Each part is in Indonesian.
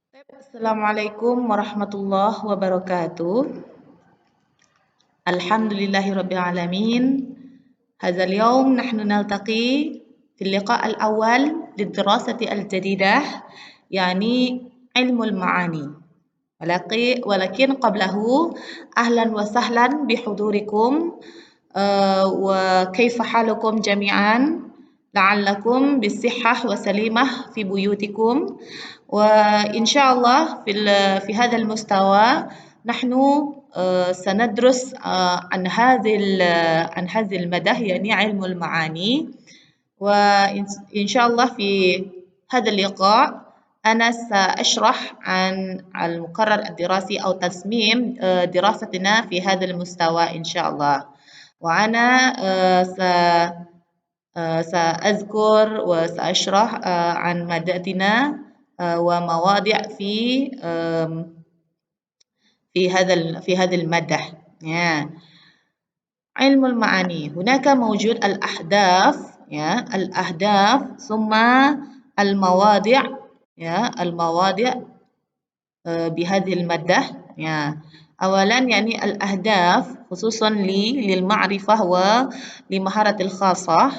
Assalamualaikum warahmatullahi wabarakatuh. Alhamdulillahi rabbil alamin. هذا اليوم نحن نلتقي في اللقاء الأول للدراسة الجديدة يعني علم المعاني. ولكن قبله أهلا وسهلا بحضوركم. وكيف حالكم جميعا؟ لعلكم بالصحة وسليمة في بيوتكم. وإن شاء الله في هذا المستوى نحن سندرس عن هذه المادة يعني علم المعاني. وإن شاء الله في هذا اللقاء أنا سأشرح عن المقرر الدراسي أو تصميم دراستنا في هذا المستوى إن شاء الله. وأنا سأذكر وسأشرح عن مادتنا ومواضيع في هذه المادة. علم المعاني هناك موجود الأهداف الأهداف ثم المواضيع المواضيع بهذه المادة. أولا يعني الأهداف خصوصا للمعرفة ولمهارة الخاصة.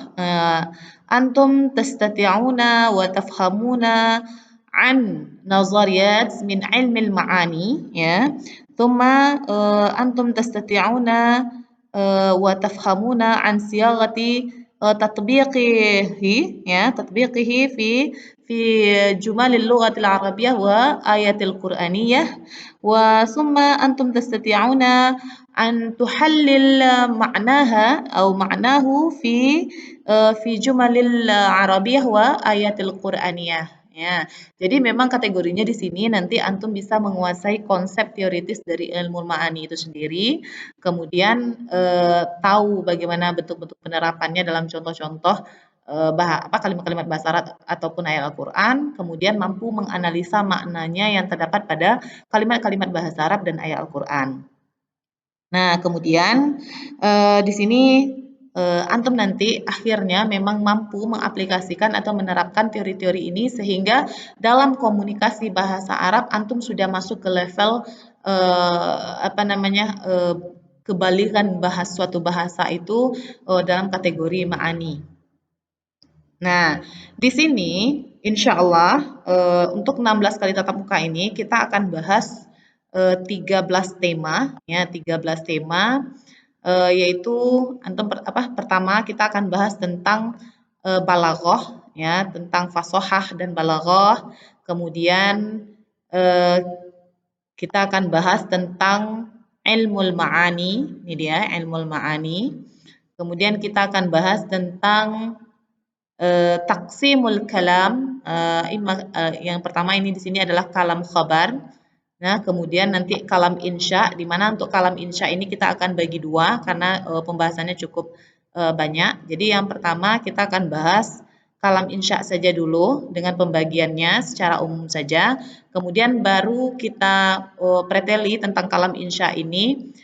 أنتم تستطيعون وتفهمون عن نظريات من علم المعاني ثم أنتم تستطيعون وتفهمون عن صياغة تطبيقه في جمل اللغة العربية وآيات القرآنية. وثم أنتم تستطيعون أن تحلل معناها أو معناه في جمل العربية وآيات القرآنية. Jadi memang kategorinya di sini nanti antum bisa menguasai konsep teoritis dari ilmu ma'ani itu sendiri, kemudian tahu bagaimana bentuk-bentuk penerapannya dalam contoh-contoh kalimat-kalimat bahasa Arab ataupun ayat Al-Quran, kemudian mampu menganalisa maknanya yang terdapat pada kalimat-kalimat bahasa Arab dan ayat Al-Quran. Nah, kemudian di sini antum nanti akhirnya memang mampu mengaplikasikan atau menerapkan teori-teori ini sehingga dalam komunikasi bahasa Arab antum sudah masuk ke level kebalikan suatu bahasa itu dalam kategori ma'ani. Nah, di sini insya Allah untuk 16 kali tatap muka ini kita akan bahas 13 tema, 13 tema. Yaitu pertama kita akan bahas tentang balaghah, tentang fasohah dan balaghah. Kemudian kita akan bahas tentang ilmul ma'ani, ini dia ilmul ma'ani. Kemudian kita akan bahas tentang taqsimul kalam. Yang pertama ini di sini adalah kalam khabar. Nah, kemudian nanti kalam insya, di mana untuk kalam insya ini kita akan bagi dua karena pembahasannya cukup banyak. Jadi yang pertama kita akan bahas kalam insya saja dulu dengan pembagiannya secara umum saja. Kemudian baru kita preteli tentang kalam insya ini,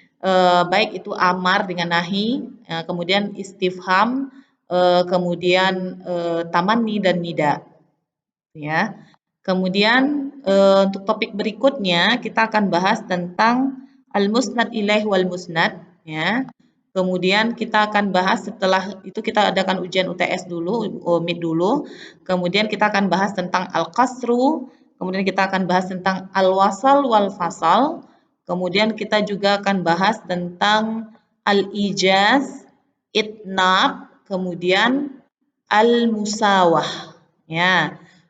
baik itu amar dengan nahi, kemudian istifham, kemudian tamanni dan nida. Kemudian untuk topik berikutnya kita akan bahas tentang al-musnad ilaih wal musnad. Kemudian kita akan bahas setelah itu kita adakan ujian UTS dulu, MIT dulu. Kemudian kita akan bahas tentang al-qasru. Kemudian kita akan bahas tentang al-wasal wal fasal. Kemudian kita juga akan bahas tentang al-ijaz, itnab, kemudian al-musawah.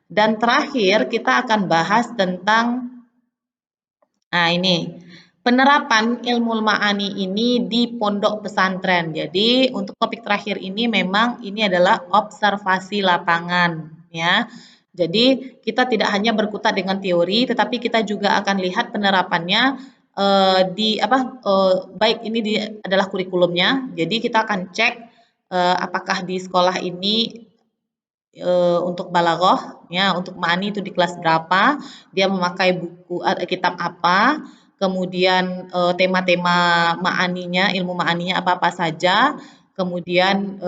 Dan terakhir kita akan bahas tentang penerapan ilmu ma'ani ini di pondok pesantren. Jadi untuk topik terakhir ini memang ini adalah observasi lapangan, Jadi kita tidak hanya berkutat dengan teori, tetapi kita juga akan lihat penerapannya baik ini adalah kurikulumnya. Jadi kita akan cek apakah di sekolah ini untuk balaghah, untuk ma'ani itu di kelas berapa, dia memakai buku kitab apa, kemudian tema-tema ma'aninya, ilmu ma'aninya apa-apa saja, kemudian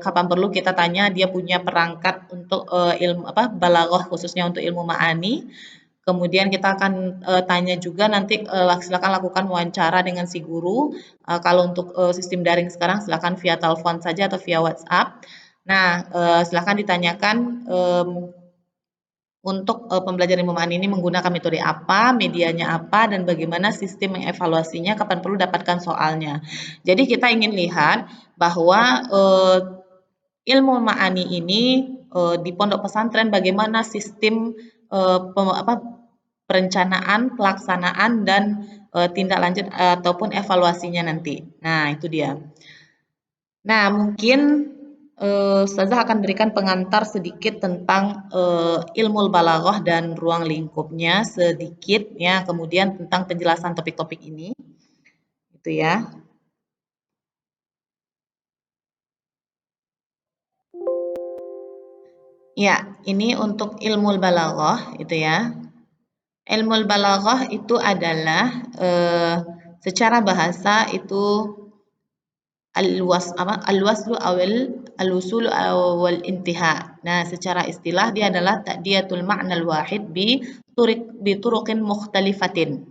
kapan perlu kita tanya dia punya perangkat untuk ilmu balaghah khususnya untuk ilmu ma'ani. Kemudian kita akan tanya juga nanti silakan lakukan wawancara dengan si guru. Kalau untuk sistem daring sekarang silakan via telepon saja atau via WhatsApp. Nah, silakan ditanyakan untuk pembelajaran ilmu ma'ani ini menggunakan metode apa, medianya apa, dan bagaimana sistem mengevaluasinya, kapan perlu dapatkan soalnya. Jadi kita ingin lihat bahwa ilmu ma'ani ini di pondok pesantren bagaimana sistem perencanaan, pelaksanaan, dan tindak lanjut ataupun evaluasinya nanti. Nah, itu dia. Nah, mungkin Ustazah akan berikan pengantar sedikit tentang ilmu balaghah dan ruang lingkupnya sedikit ya, kemudian tentang penjelasan topik-topik ini. Itu ya. Ya, ini untuk ilmu balaghah itu ya. Ilmu balaghah itu adalah secara bahasa itu al-waslu awal al-wusul awal intiha. Nah, secara istilah dia adalah ta'diyatul ma'na al-wahid bi turuqin mukhtalifatin.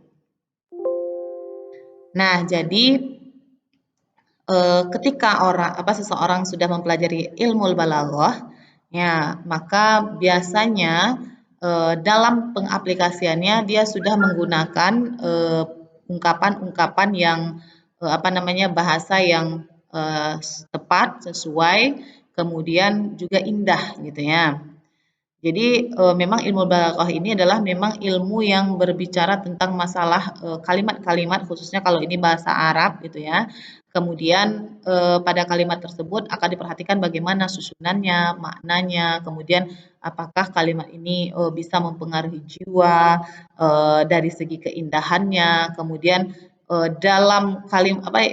Nah, jadi ketika seseorang sudah mempelajari ilmu balaghah, ya, maka biasanya dalam pengaplikasiannya dia sudah menggunakan ungkapan-ungkapan yang bahasa yang tepat, sesuai, kemudian juga indah gitu ya. Jadi memang ilmu balaghah ini adalah memang ilmu yang berbicara tentang masalah kalimat-kalimat khususnya kalau ini bahasa Arab gitu ya. Kemudian pada kalimat tersebut akan diperhatikan bagaimana susunannya, maknanya, kemudian apakah kalimat ini bisa mempengaruhi jiwa dari segi keindahannya, kemudian dalam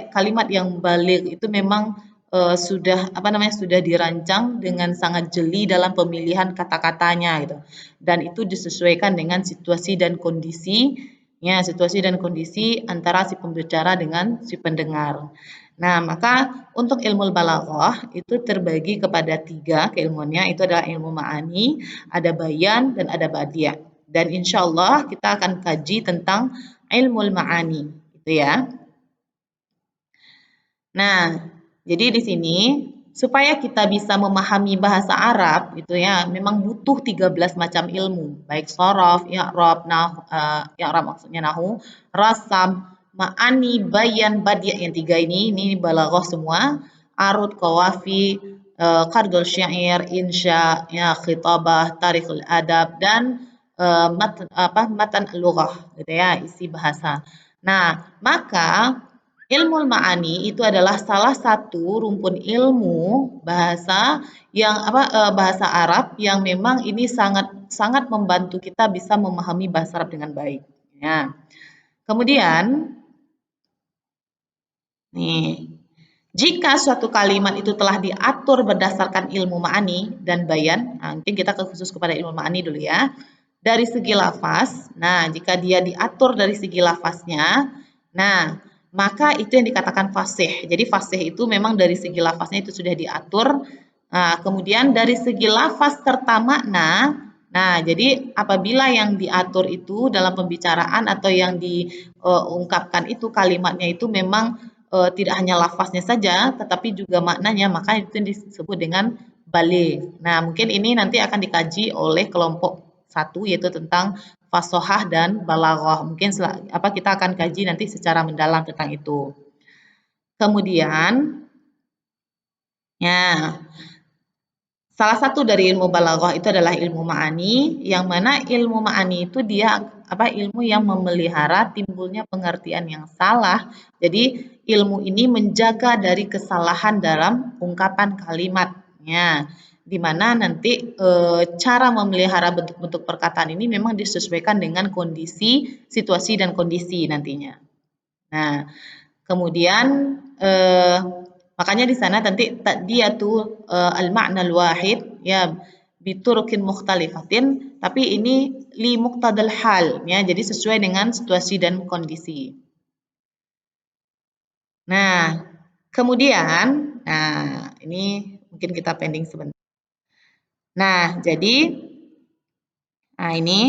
kalimat yang baligh itu memang sudah dirancang dengan sangat jeli dalam pemilihan kata-katanya gitu. Dan itu disesuaikan dengan situasi dan kondisi, ya, situasi dan kondisi antara si pembicara dengan si pendengar. Nah, maka untuk ilmu balaghah itu terbagi kepada 3 keilmuannya, itu adalah ilmu ma'ani, ada bayan, dan ada badiah. Dan insya Allah kita akan kaji tentang ilmu ma'ani, gitu ya. Nah, jadi di sini supaya kita bisa memahami bahasa Arab gitu ya, memang butuh 13 macam ilmu, baik shorof, i'rab maksudnya nahu, rasam, ma'ani, bayan, badi' yang 3 ini balaghah semua, arud, qawafi, qardul syair, insya, ya, khitabah, tarikhul adab, dan matan lughah gitu ya, isi bahasa. Nah, maka ilmu ma'ani itu adalah salah satu rumpun ilmu bahasa bahasa Arab yang memang ini sangat sangat membantu kita bisa memahami bahasa Arab dengan baik. Ya. Kemudian nih, jika suatu kalimat itu telah diatur berdasarkan ilmu ma'ani dan bayan, nah, mungkin kita khusus kepada ilmu ma'ani dulu ya. Dari segi lafaz, nah jika dia diatur dari segi lafaznya, nah maka itu yang dikatakan fasih. Jadi fasih itu memang dari segi lafaznya itu sudah diatur. Nah, kemudian dari segi lafaz serta makna, nah jadi apabila yang diatur itu dalam pembicaraan atau yang diungkapkan itu kalimatnya itu memang tidak hanya lafaznya saja, tetapi juga maknanya, maka itu disebut dengan balik. Nah, mungkin ini nanti akan dikaji oleh kelompok 1 yaitu tentang fasohah dan balaghah. Mungkin kita akan kaji nanti secara mendalam tentang itu. Kemudian, ya, salah satu dari ilmu balaghah itu adalah ilmu ma'ani, yang mana ilmu ma'ani itu dia ilmu yang memelihara timbulnya pengertian yang salah. Jadi ilmu ini menjaga dari kesalahan dalam ungkapan kalimatnya, di mana nanti cara memelihara bentuk-bentuk perkataan ini memang disesuaikan dengan kondisi, situasi dan kondisi nantinya. Nah, kemudian makanya di sana nanti dia tuh al-ma'na al-wahid ya biturukin mukhtalifatin, tapi ini li muqtadal hal ya, jadi sesuai dengan situasi dan kondisi. Nah, kemudian ini mungkin kita pending sebentar. Nah, jadi ini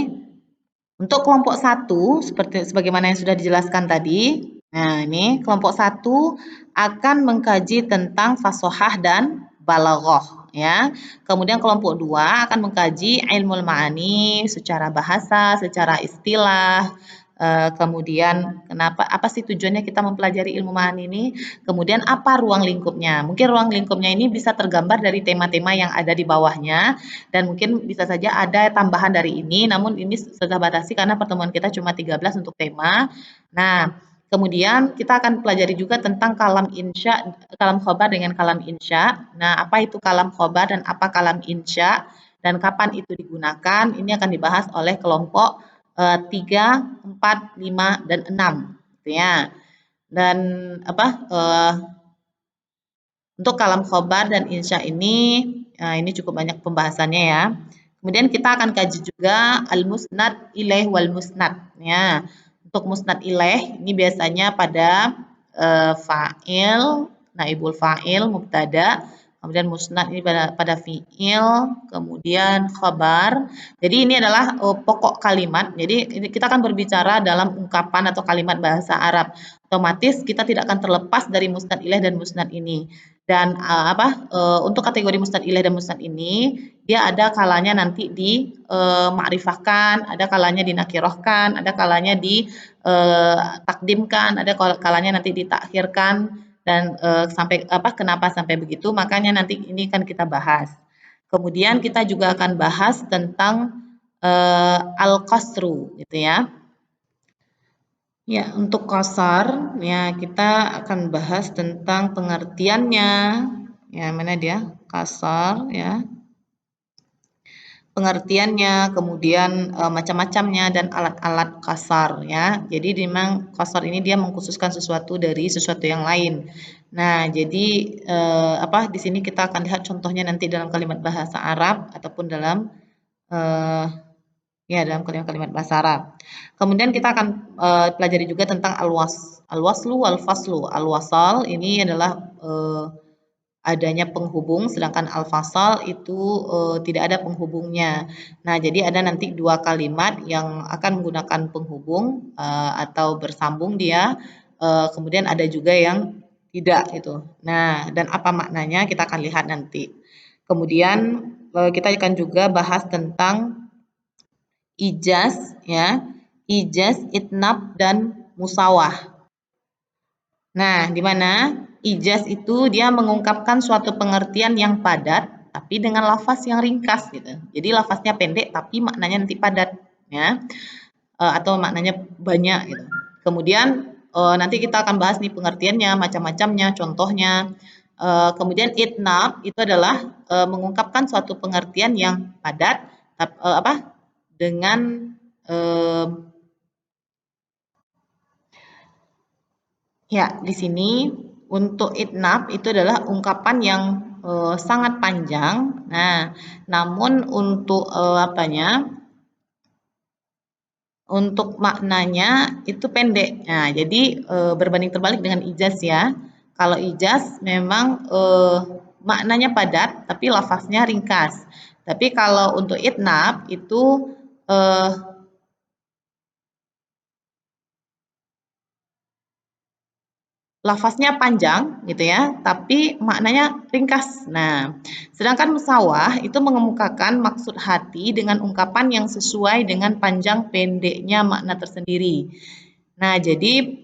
Untuk kelompok satu, seperti sebagaimana yang sudah dijelaskan tadi, nah ini kelompok satu akan mengkaji tentang fasohah dan balaghah, ya. Kemudian kelompok dua akan mengkaji ilmul ma'ani secara bahasa, secara istilah, kemudian apa sih tujuannya kita mempelajari ilmu ma'ani ini, kemudian apa ruang lingkupnya. Mungkin ruang lingkupnya ini bisa tergambar dari tema-tema yang ada di bawahnya, dan mungkin bisa saja ada tambahan dari ini, namun ini sudah batasi karena pertemuan kita cuma 13 untuk tema. Nah, kemudian kita akan pelajari juga tentang kalam insya, kalam khobar dengan kalam insya. Nah, apa itu kalam khobar dan apa kalam insya dan kapan itu digunakan? Ini akan dibahas oleh kelompok 3, 4, 5, dan 6. Gitu ya. Dan untuk kalam khobar dan insya ini cukup banyak pembahasannya ya. Kemudian kita akan kaji juga al-musnad ilaih wal musnad. Ya. Untuk musnad ilaih ini biasanya pada fa'il, naibul fa'il, mubtada, kemudian musnad ini pada fi'il, kemudian khabar. Jadi ini adalah pokok kalimat. Jadi kita akan berbicara dalam ungkapan atau kalimat bahasa Arab. Otomatis kita tidak akan terlepas dari musnad ilaih dan musnad ini. Dan untuk kategori musnad ilaih dan musnad ini dia ada kalanya nanti di ma'rifahkan, ada kalanya dinakirohkan, ada kalanya di takdimkan, ada kalanya nanti ditakhirkan, dan kenapa sampai begitu, makanya nanti ini kan kita bahas. Kemudian kita juga akan bahas tentang al-qasru gitu ya. Ya, untuk qasar ya kita akan bahas tentang pengertiannya. Ya, mana dia? Qasar ya. Pengertiannya, kemudian macam-macamnya dan alat-alat qasar ya. Jadi memang qasar ini dia mengkhususkan sesuatu dari sesuatu yang lain. Nah, jadi di sini kita akan lihat contohnya nanti dalam kalimat bahasa Arab ataupun dalam dalam kalimat-kalimat bahasa Arab. Kemudian kita akan pelajari juga tentang al-waslu wal faslu. Al-wasal ini adalah adanya penghubung, sedangkan al-fasal itu tidak ada penghubungnya. Nah, jadi ada nanti dua kalimat yang akan menggunakan penghubung atau bersambung dia, kemudian ada juga yang tidak gitu. Nah, dan apa maknanya kita akan lihat nanti. Kemudian kita akan juga bahas tentang ijaz ya, ijaz, itnab, dan musawah. Nah, di mana ijaz itu dia mengungkapkan suatu pengertian yang padat tapi dengan lafaz yang ringkas gitu. Jadi lafaznya pendek tapi maknanya nanti padat ya. Atau maknanya banyak gitu. Kemudian nanti kita akan bahas nih pengertiannya, macam-macamnya, contohnya. Kemudian itnab itu adalah mengungkapkan suatu pengertian yang padat dengan ya, di sini untuk itnab itu adalah ungkapan yang sangat panjang. Nah, namun untuk untuk maknanya itu pendek. Nah, jadi berbanding terbalik dengan ijaz ya. Kalau ijaz memang maknanya padat tapi lafaznya ringkas. Tapi kalau untuk itnab itu lafaznya panjang gitu ya, tapi maknanya ringkas. Nah, sedangkan musawah itu mengemukakan maksud hati dengan ungkapan yang sesuai dengan panjang pendeknya makna tersendiri. Nah, jadi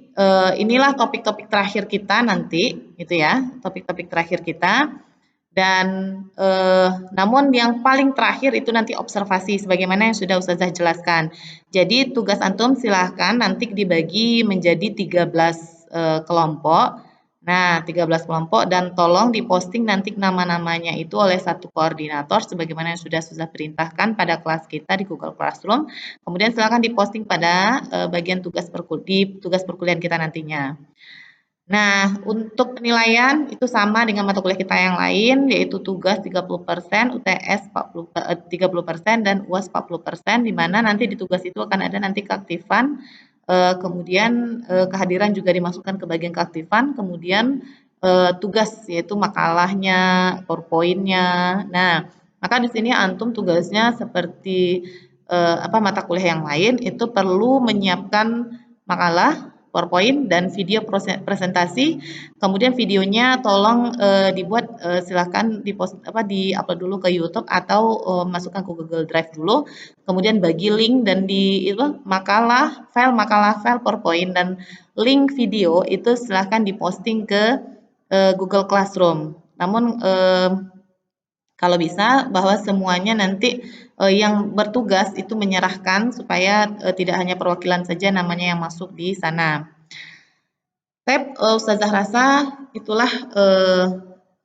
inilah topik-topik terakhir kita nanti gitu ya, topik-topik terakhir kita. Dan namun yang paling terakhir itu nanti observasi sebagaimana yang sudah Ustazah jelaskan. Jadi tugas antum silahkan nanti dibagi menjadi 13 kelompok. Nah, 13 kelompok dan tolong diposting nanti nama-namanya itu oleh satu koordinator sebagaimana yang sudah Ustazah perintahkan pada kelas kita di Google Classroom. Kemudian silakan diposting pada bagian tugas perkuliahan kita nantinya. Nah, untuk penilaian itu sama dengan mata kuliah kita yang lain, yaitu tugas 30%, UTS 30%, dan UAS 40%, di mana nanti di tugas itu akan ada nanti keaktifan, kemudian kehadiran juga dimasukkan ke bagian keaktifan, kemudian tugas yaitu makalahnya, PowerPoint-nya. Nah, maka di sini antum tugasnya seperti mata kuliah yang lain itu perlu menyiapkan makalah, PowerPoint dan video presentasi. Kemudian videonya tolong dibuat silahkan di-upload dulu ke YouTube atau masukkan ke Google Drive dulu. Kemudian bagi link dan makalah, file PowerPoint dan link video itu silahkan diposting ke Google Classroom. Namun kalau bisa bahwa semuanya nanti yang bertugas itu menyerahkan supaya tidak hanya perwakilan saja namanya yang masuk di sana. Ustazah rasa itulah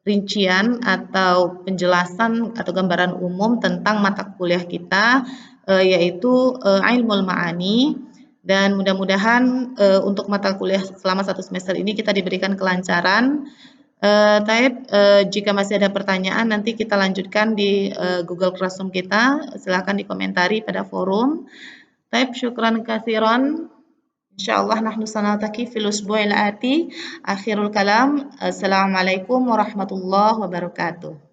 rincian atau penjelasan atau gambaran umum tentang mata kuliah kita yaitu Ilmul Ma'ani, dan mudah-mudahan untuk mata kuliah selama 1 semester ini kita diberikan kelancaran. Jika masih ada pertanyaan nanti kita lanjutkan di Google Classroom kita, silakan dikomentari pada forum. Syukran katsiran. Insyaallah nahnu sanaltaqi fil usbu'il ati. Akhirul kalam. Assalamualaikum warahmatullahi wabarakatuh.